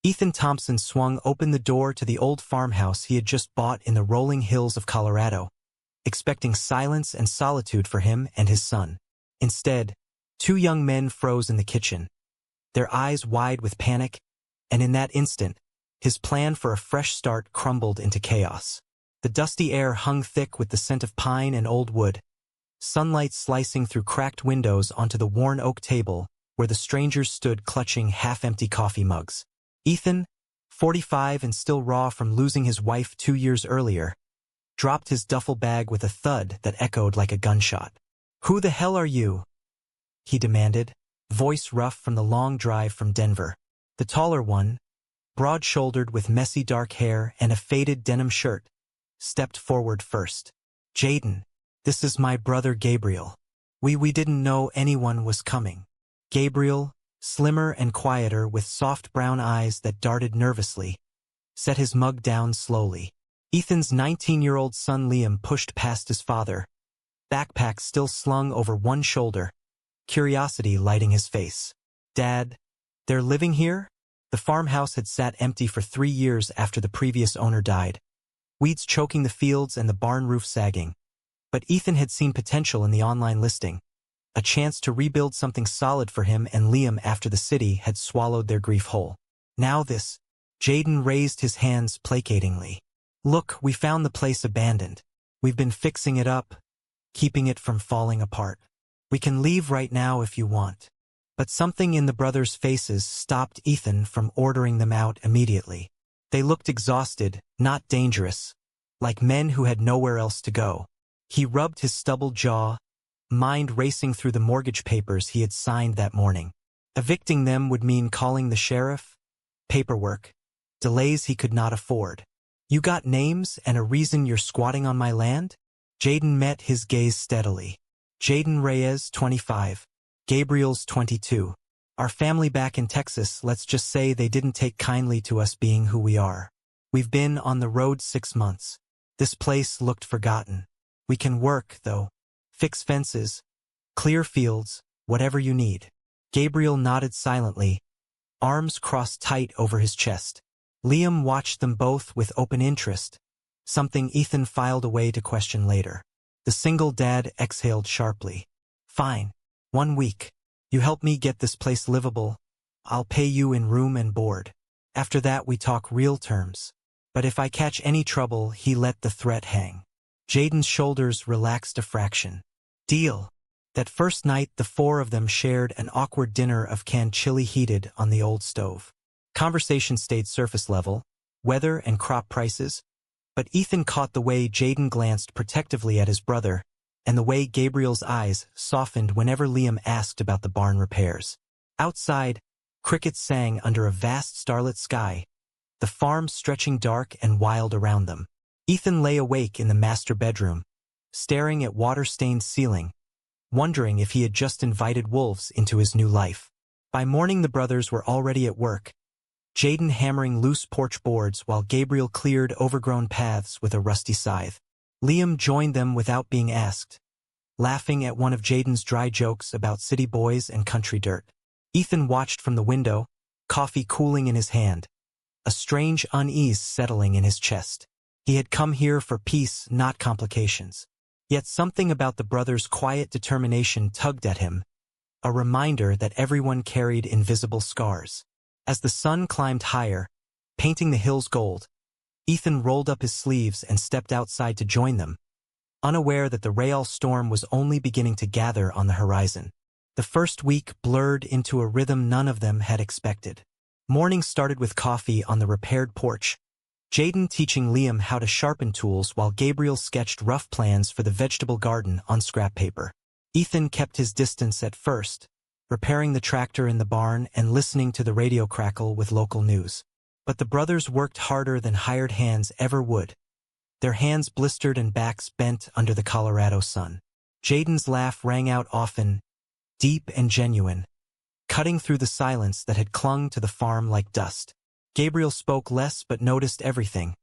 Ethan Thompson swung open the door to the old farmhouse he had just bought in the rolling hills of Colorado, expecting silence and solitude for him and his son. Instead, two young men froze in the kitchen, their eyes wide with panic, and in that instant, his plan for a fresh start crumbled into chaos. The dusty air hung thick with the scent of pine and old wood, sunlight slicing through cracked windows onto the worn oak table where the strangers stood clutching half-empty coffee mugs. Ethan, 45 and still raw from losing his wife 2 years earlier, dropped his duffel bag with a thud that echoed like a gunshot. "Who the hell are you?" he demanded, voice rough from the long drive from Denver. The taller one, broad-shouldered with messy dark hair and a faded denim shirt, stepped forward first. "Jaden, this is my brother Gabriel. We didn't know anyone was coming." Gabriel, slimmer and quieter with soft brown eyes that darted nervously, set his mug down slowly. Ethan's 19-year-old son Liam pushed past his father, backpack still slung over one shoulder, curiosity lighting his face. "Dad, they're living here?" The farmhouse had sat empty for 3 years after the previous owner died, weeds choking the fields and the barn roof sagging. But Ethan had seen potential in the online listing, a chance to rebuild something solid for him and Liam after the city had swallowed their grief whole. Now this, Jaden raised his hands placatingly. "Look, we found the place abandoned. We've been fixing it up, keeping it from falling apart. We can leave right now if you want." But something in the brothers' faces stopped Ethan from ordering them out immediately. They looked exhausted, not dangerous, like men who had nowhere else to go. He rubbed his stubbled jaw, mind racing through the mortgage papers he had signed that morning. Evicting them would mean calling the sheriff, paperwork, delays he could not afford. "You got names and a reason you're squatting on my land?" Jaden met his gaze steadily. "Jaden Reyes, 25. Gabriel's 22. Our family back in Texas, let's just say they didn't take kindly to us being who we are. We've been on the road 6 months. This place looked forgotten. We can work, though. Fix fences, clear fields, whatever you need." Gabriel nodded silently, arms crossed tight over his chest. Liam watched them both with open interest, something Ethan filed away to question later. The single dad exhaled sharply. "Fine. 1 week. You help me get this place livable. I'll pay you in room and board. After that we talk real terms. But if I catch any trouble," he let the threat hang. Jaden's shoulders relaxed a fraction. "Deal." That first night the 4 of them shared an awkward dinner of canned chili heated on the old stove. Conversation stayed surface level, weather and crop prices, but Ethan caught the way Jaden glanced protectively at his brother, and the way Gabriel's eyes softened whenever Liam asked about the barn repairs. Outside, crickets sang under a vast starlit sky, the farm stretching dark and wild around them. Ethan lay awake in the master bedroom, staring at water-stained ceiling, wondering if he had just invited wolves into his new life. By morning the brothers were already at work, Jaden hammering loose porch boards while Gabriel cleared overgrown paths with a rusty scythe. Liam joined them without being asked, laughing at one of Jaden's dry jokes about city boys and country dirt. Ethan watched from the window, coffee cooling in his hand, a strange unease settling in his chest. He had come here for peace, not complications. Yet something about the brothers' quiet determination tugged at him, a reminder that everyone carried invisible scars. As the sun climbed higher, painting the hills gold, Ethan rolled up his sleeves and stepped outside to join them, unaware that the Real storm was only beginning to gather on the horizon. The first week blurred into a rhythm none of them had expected. Morning started with coffee on the repaired porch, Jaden teaching Liam how to sharpen tools while Gabriel sketched rough plans for the vegetable garden on scrap paper. Ethan kept his distance at first, repairing the tractor in the barn and listening to the radio crackle with local news. But the brothers worked harder than hired hands ever would, their hands blistered and backs bent under the Colorado sun. Jaden's laugh rang out often, deep and genuine, cutting through the silence that had clung to the farm like dust. Gabriel spoke less but noticed everything,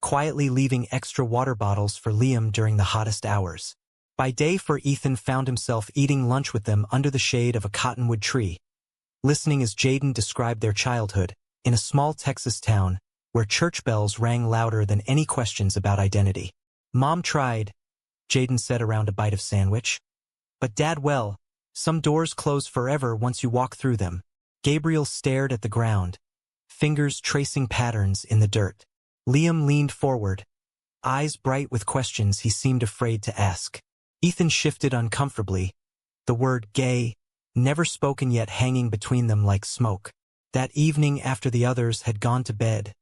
quietly leaving extra water bottles for Liam during the hottest hours. By day Ethan found himself eating lunch with them under the shade of a cottonwood tree, listening as Jaden described their childhood, in a small Texas town where church bells rang louder than any questions about identity. Mom tried, Jaden said around a bite of sandwich. But Dad, well, some doors close forever once you walk through them. Gabriel stared at the ground, fingers tracing patterns in the dirt. Liam leaned forward, eyes bright with questions he seemed afraid to ask. Ethan shifted uncomfortably, the word gay, never spoken yet hanging between them like smoke. That evening after the others had gone to bed,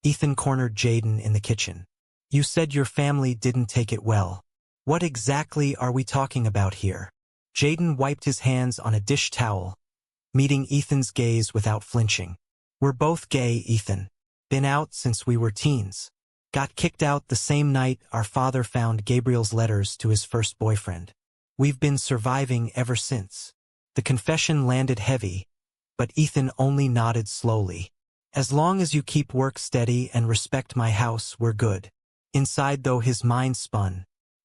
Ethan cornered Jaden in the kitchen. You said your family didn't take it well. What exactly are we talking about here? Jaden wiped his hands on a dish towel, meeting Ethan's gaze without flinching. We're both gay, Ethan. Been out since we were teens. Got kicked out the same night our father found Gabriel's letters to his first boyfriend. We've been surviving ever since. The confession landed heavy, but Ethan only nodded slowly. As long as you keep work steady and respect my house, we're good. Inside, though, his mind spun.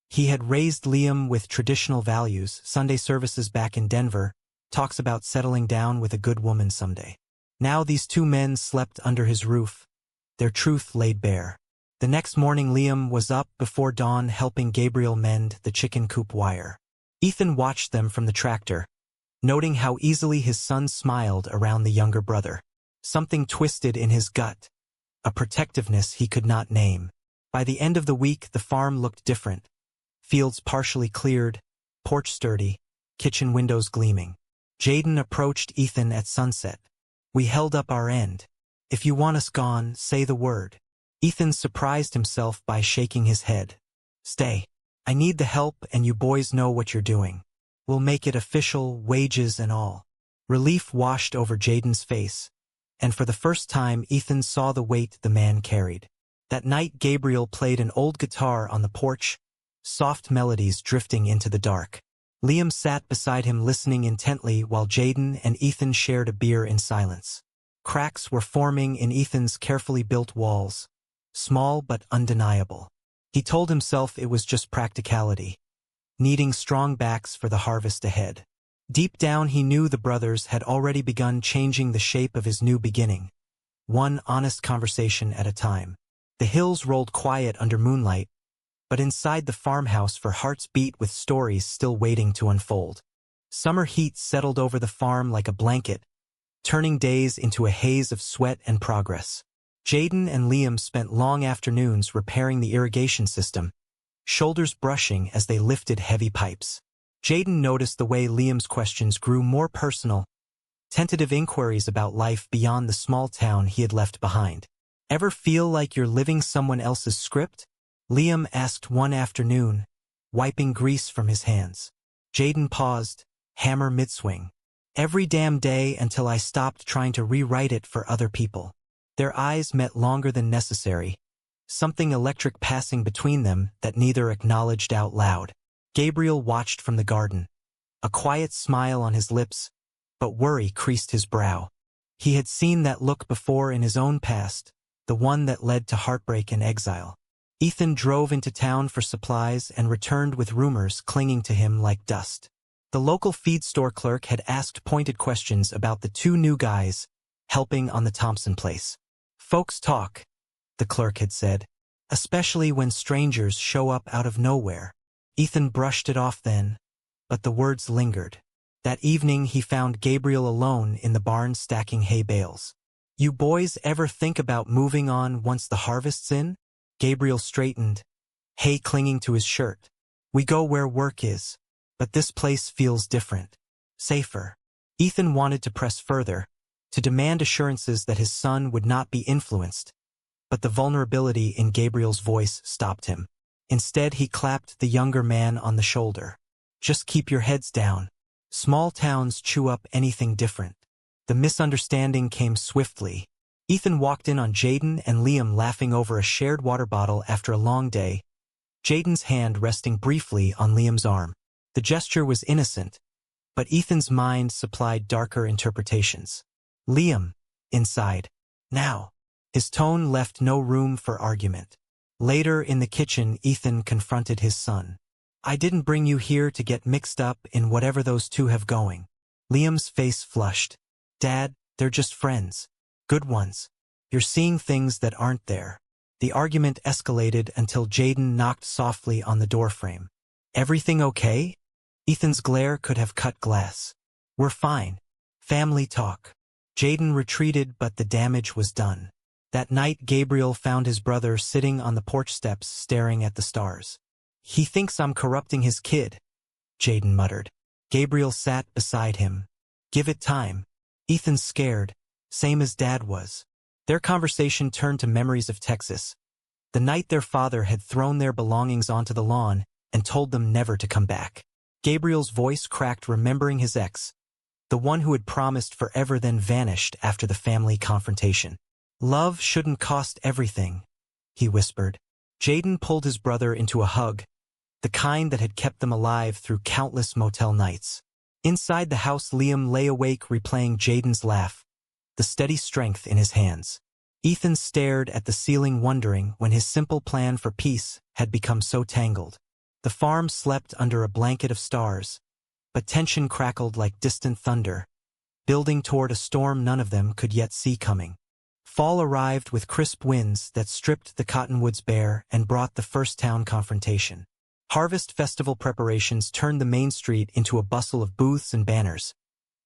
He had raised Liam with traditional values, Sunday services back in Denver, talks about settling down with a good woman someday. Now these two men slept under his roof, their truth laid bare. The next morning Liam was up before dawn helping Gabriel mend the chicken coop wire. Ethan watched them from the tractor, noting how easily his son smiled around the younger brother. Something twisted in his gut, a protectiveness he could not name. By the end of the week the farm looked different. Fields partially cleared, porch sturdy, kitchen windows gleaming. Jaden approached Ethan at sunset. We held up our end. If you want us gone, say the word. Ethan surprised himself by shaking his head. Stay. I need the help and you boys know what you're doing. We'll make it official, wages and all. Relief washed over Jaden's face, and for the first time Ethan saw the weight the man carried. That night Gabriel played an old guitar on the porch, soft melodies drifting into the dark. Liam sat beside him listening intently while Jaden and Ethan shared a beer in silence. Cracks were forming in Ethan's carefully built walls, small but undeniable. He told himself it was just practicality, needing strong backs for the harvest ahead. Deep down he knew the brothers had already begun changing the shape of his new beginning, one honest conversation at a time. The hills rolled quiet under moonlight, but inside the farmhouse their hearts beat with stories still waiting to unfold. Summer heat settled over the farm like a blanket, turning days into a haze of sweat and progress. Jaden and Liam spent long afternoons repairing the irrigation system, shoulders brushing as they lifted heavy pipes. Jaden noticed the way Liam's questions grew more personal, tentative inquiries about life beyond the small town he had left behind. Ever feel like you're living someone else's script? Liam asked one afternoon, wiping grease from his hands. Jaden paused, hammer mid-swing. Every damn day until I stopped trying to rewrite it for other people. Their eyes met longer than necessary, something electric passing between them that neither acknowledged out loud. Gabriel watched from the garden, a quiet smile on his lips, but worry creased his brow. He had seen that look before in his own past, the one that led to heartbreak and exile. Ethan drove into town for supplies and returned with rumors clinging to him like dust. The local feed store clerk had asked pointed questions about the two new guys helping on the Thompson place. Folks talk, the clerk had said, especially when strangers show up out of nowhere. Ethan brushed it off then, but the words lingered. That evening he found Gabriel alone in the barn stacking hay bales. You boys ever think about moving on once the harvest's in? Gabriel straightened, hay clinging to his shirt. We go where work is, but this place feels different, safer. Ethan wanted to press further, to demand assurances that his son would not be influenced, but the vulnerability in Gabriel's voice stopped him. Instead he clapped the younger man on the shoulder. Just keep your heads down. Small towns chew up anything different. The misunderstanding came swiftly. Ethan walked in on Jaden and Liam laughing over a shared water bottle after a long day, Jaden's hand resting briefly on Liam's arm. The gesture was innocent, but Ethan's mind supplied darker interpretations. Liam, inside. Now. His tone left no room for argument. Later in the kitchen, Ethan confronted his son. I didn't bring you here to get mixed up in whatever those two have going. Liam's face flushed. Dad, they're just friends. Good ones. You're seeing things that aren't there. The argument escalated until Jaden knocked softly on the doorframe. Everything okay? Ethan's glare could have cut glass. We're fine. Family talk. Jaden retreated, but the damage was done. That night, Gabriel found his brother sitting on the porch steps staring at the stars. He thinks I'm corrupting his kid, Jaden muttered. Gabriel sat beside him. Give it time. Ethan's scared, same as Dad was. Their conversation turned to memories of Texas. The night their father had thrown their belongings onto the lawn and told them never to come back. Gabriel's voice cracked, remembering his ex, the one who had promised forever then vanished after the family confrontation. Love shouldn't cost everything, he whispered. Jaden pulled his brother into a hug, the kind that had kept them alive through countless motel nights. Inside the house, Liam lay awake replaying Jaden's laugh, the steady strength in his hands. Ethan stared at the ceiling, wondering when his simple plan for peace had become so tangled. The farm slept under a blanket of stars, but tension crackled like distant thunder, building toward a storm none of them could yet see coming. Fall arrived with crisp winds that stripped the cottonwoods bare and brought the first town confrontation. Harvest festival preparations turned the main street into a bustle of booths and banners,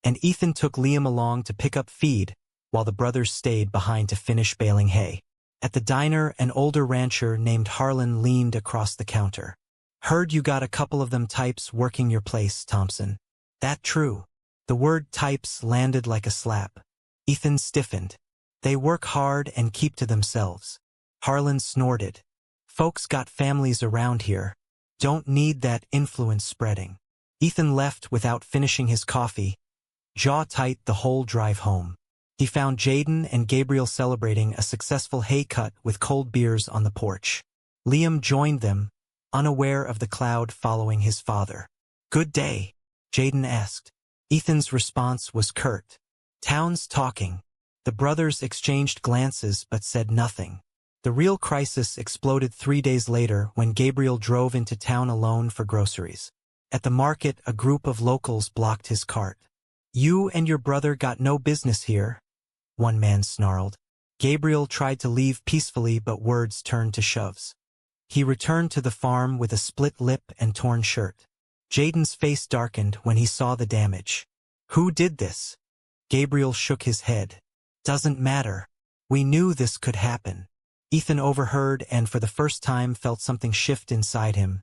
and Ethan took Liam along to pick up feed, while the brothers stayed behind to finish baling hay. At the diner, an older rancher named Harlan leaned across the counter. Heard you got a couple of them types working your place, Thompson. That true? The word types landed like a slap. Ethan stiffened. They work hard and keep to themselves. Harlan snorted. Folks got families around here. Don't need that influence spreading. Ethan left without finishing his coffee, jaw tight the whole drive home. He found Jaden and Gabriel celebrating a successful hay cut with cold beers on the porch. Liam joined them, unaware of the cloud following his father. Good day, Jaden asked. Ethan's response was curt. Town's talking. The brothers exchanged glances but said nothing. The real crisis exploded 3 days later when Gabriel drove into town alone for groceries. At the market, a group of locals blocked his cart. You and your brother got no business here, one man snarled. Gabriel tried to leave peacefully, but words turned to shoves. He returned to the farm with a split lip and torn shirt. Jaden's face darkened when he saw the damage. Who did this? Gabriel shook his head. Doesn't matter. We knew this could happen. Ethan overheard and for the first time felt something shift inside him,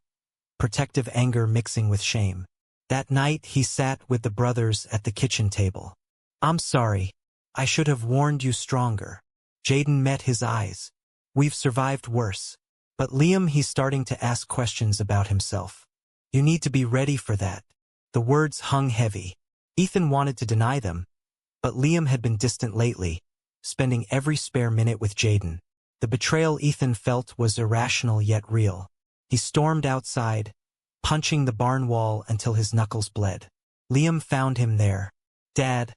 protective anger mixing with shame. That night he sat with the brothers at the kitchen table. I'm sorry. I should have warned you stronger. Jaden met his eyes. We've survived worse. But Liam, he's starting to ask questions about himself. You need to be ready for that. The words hung heavy. Ethan wanted to deny them, but Liam had been distant lately, spending every spare minute with Jaden. The betrayal Ethan felt was irrational yet real. He stormed outside, punching the barn wall until his knuckles bled. Liam found him there. Dad,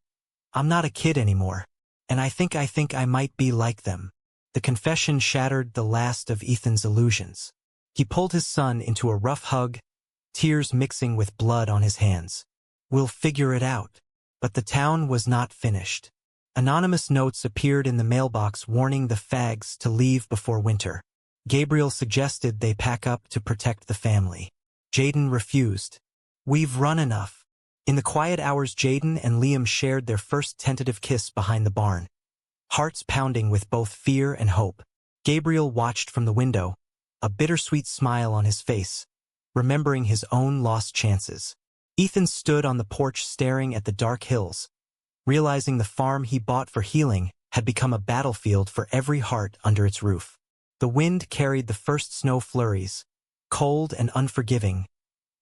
I'm not a kid anymore, and I think I might be like them. The confession shattered the last of Ethan's illusions. He pulled his son into a rough hug, tears mixing with blood on his hands. We'll figure it out. But the town was not finished. Anonymous notes appeared in the mailbox warning the fags to leave before winter. Gabriel suggested they pack up to protect the family. Jaden refused. We've run enough. In the quiet hours, Jaden and Liam shared their first tentative kiss behind the barn, hearts pounding with both fear and hope. Gabriel watched from the window, a bittersweet smile on his face, remembering his own lost chances. Ethan stood on the porch staring at the dark hills, realizing the farm he bought for healing had become a battlefield for every heart under its roof. The wind carried the first snow flurries, cold and unforgiving,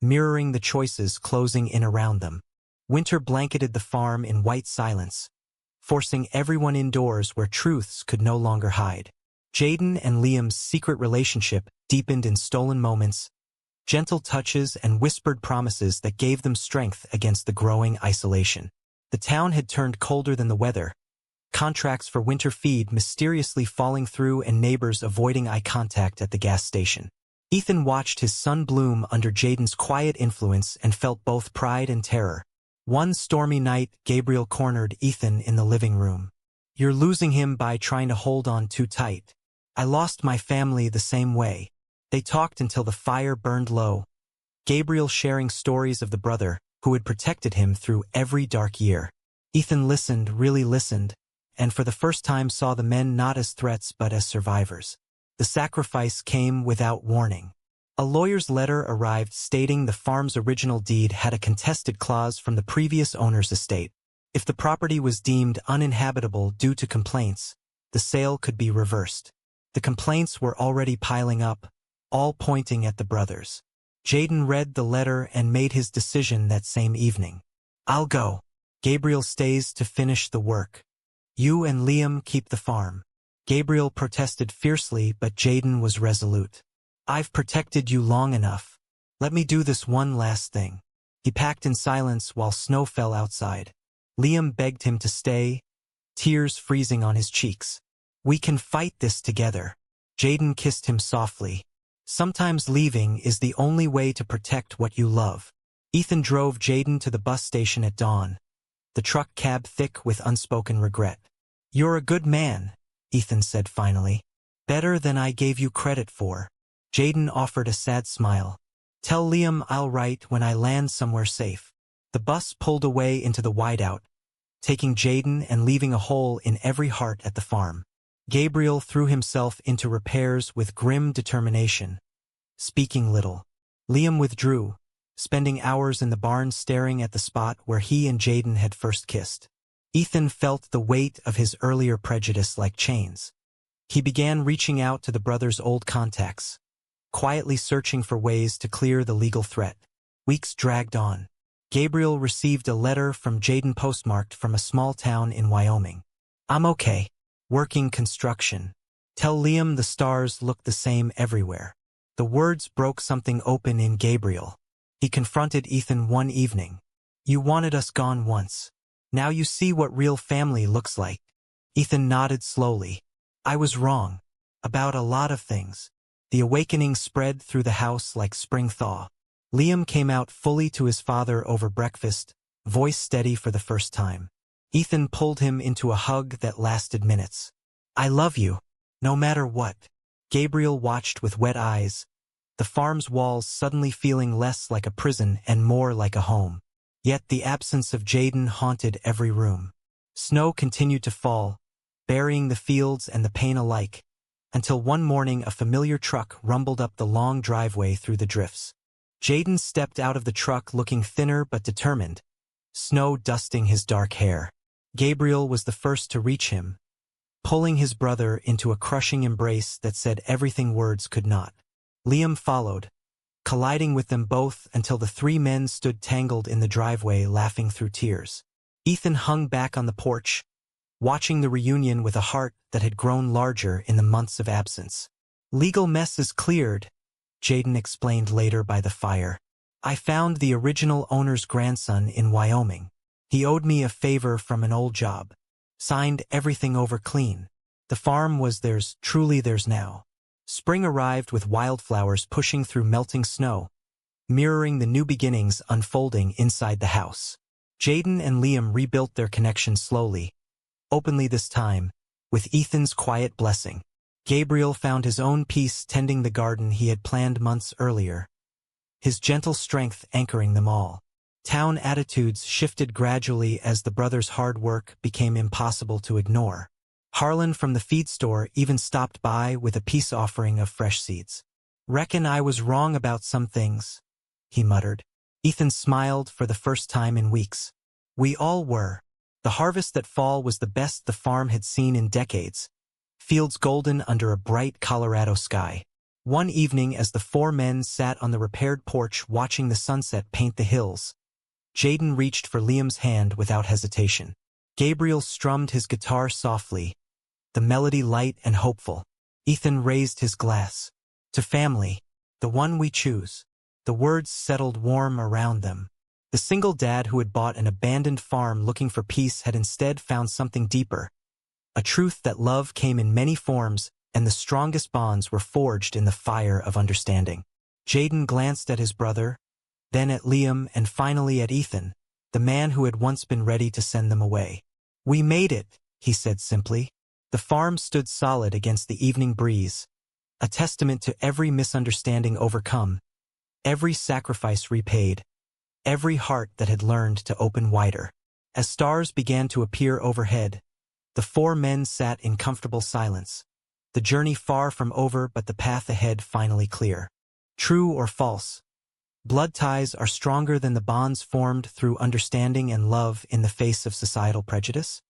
mirroring the choices closing in around them. Winter blanketed the farm in white silence, forcing everyone indoors where truths could no longer hide. Jaden and Liam's secret relationship deepened in stolen moments, gentle touches and whispered promises that gave them strength against the growing isolation. The town had turned colder than the weather, contracts for winter feed mysteriously falling through and neighbors avoiding eye contact at the gas station. Ethan watched his son bloom under Jaden's quiet influence and felt both pride and terror. One stormy night, Gabriel cornered Ethan in the living room. You're losing him by trying to hold on too tight. I lost my family the same way. They talked until the fire burned low. Gabriel sharing stories of the brother who had protected him through every dark year. Ethan listened, really listened, and for the first time saw the men not as threats but as survivors. The sacrifice came without warning. A lawyer's letter arrived stating the farm's original deed had a contested clause from the previous owner's estate. If the property was deemed uninhabitable due to complaints, the sale could be reversed. The complaints were already piling up, all pointing at the brothers. Jaden read the letter and made his decision that same evening. I'll go. Gabriel stays to finish the work. You and Liam keep the farm. Gabriel protested fiercely, but Jaden was resolute. I've protected you long enough. Let me do this one last thing. He packed in silence while snow fell outside. Liam begged him to stay, tears freezing on his cheeks. We can fight this together. Jaden kissed him softly. Sometimes leaving is the only way to protect what you love. Ethan drove Jaden to the bus station at dawn, the truck cab thick with unspoken regret. You're a good man, Ethan said finally. Better than I gave you credit for. Jaden offered a sad smile. Tell Liam I'll write when I land somewhere safe. The bus pulled away into the wideout, taking Jaden and leaving a hole in every heart at the farm. Gabriel threw himself into repairs with grim determination, speaking little. Liam withdrew, spending hours in the barn staring at the spot where he and Jaden had first kissed. Ethan felt the weight of his earlier prejudice like chains. He began reaching out to the brothers' old contacts, quietly searching for ways to clear the legal threat. Weeks dragged on. Gabriel received a letter from Jaden postmarked from a small town in Wyoming. I'm okay. Working construction. Tell Liam the stars look the same everywhere. The words broke something open in Gabriel. He confronted Ethan one evening. You wanted us gone once. Now you see what real family looks like. Ethan nodded slowly. I was wrong. About a lot of things. The awakening spread through the house like spring thaw. Liam came out fully to his father over breakfast, voice steady for the first time. Ethan pulled him into a hug that lasted minutes. I love you, no matter what. Gabriel watched with wet eyes, the farm's walls suddenly feeling less like a prison and more like a home. Yet the absence of Jaden haunted every room. Snow continued to fall, burying the fields and the pain alike, until one morning a familiar truck rumbled up the long driveway through the drifts. Jaden stepped out of the truck looking thinner but determined, snow dusting his dark hair. Gabriel was the first to reach him, pulling his brother into a crushing embrace that said everything words could not. Liam followed, colliding with them both until the three men stood tangled in the driveway laughing through tears. Ethan hung back on the porch, watching the reunion with a heart that had grown larger in the months of absence. Legal mess is cleared, Jaden explained later by the fire. I found the original owner's grandson in Wyoming. He owed me a favor from an old job. Signed everything over clean. The farm was theirs, truly theirs now. Spring arrived with wildflowers pushing through melting snow, mirroring the new beginnings unfolding inside the house. Jaden and Liam rebuilt their connection slowly, openly this time, with Ethan's quiet blessing. Gabriel found his own peace tending the garden he had planned months earlier, his gentle strength anchoring them all. Town attitudes shifted gradually as the brothers' hard work became impossible to ignore. Harlan from the feed store even stopped by with a peace offering of fresh seeds. Reckon I was wrong about some things, he muttered. Ethan smiled for the first time in weeks. We all were. The harvest that fall was the best the farm had seen in decades, fields golden under a bright Colorado sky. One evening as the four men sat on the repaired porch watching the sunset paint the hills, Jaden reached for Liam's hand without hesitation. Gabriel strummed his guitar softly, the melody light and hopeful. Ethan raised his glass. To family, the one we choose. The words settled warm around them. The single dad who had bought an abandoned farm looking for peace had instead found something deeper. A truth that love came in many forms, and the strongest bonds were forged in the fire of understanding. Jaden glanced at his brother, then at Liam and finally at Ethan, the man who had once been ready to send them away. We made it, he said simply. The farm stood solid against the evening breeze, a testament to every misunderstanding overcome, every sacrifice repaid, every heart that had learned to open wider. As stars began to appear overhead, the four men sat in comfortable silence, the journey far from over but the path ahead finally clear. True or false? Blood ties are stronger than the bonds formed through understanding and love in the face of societal prejudice?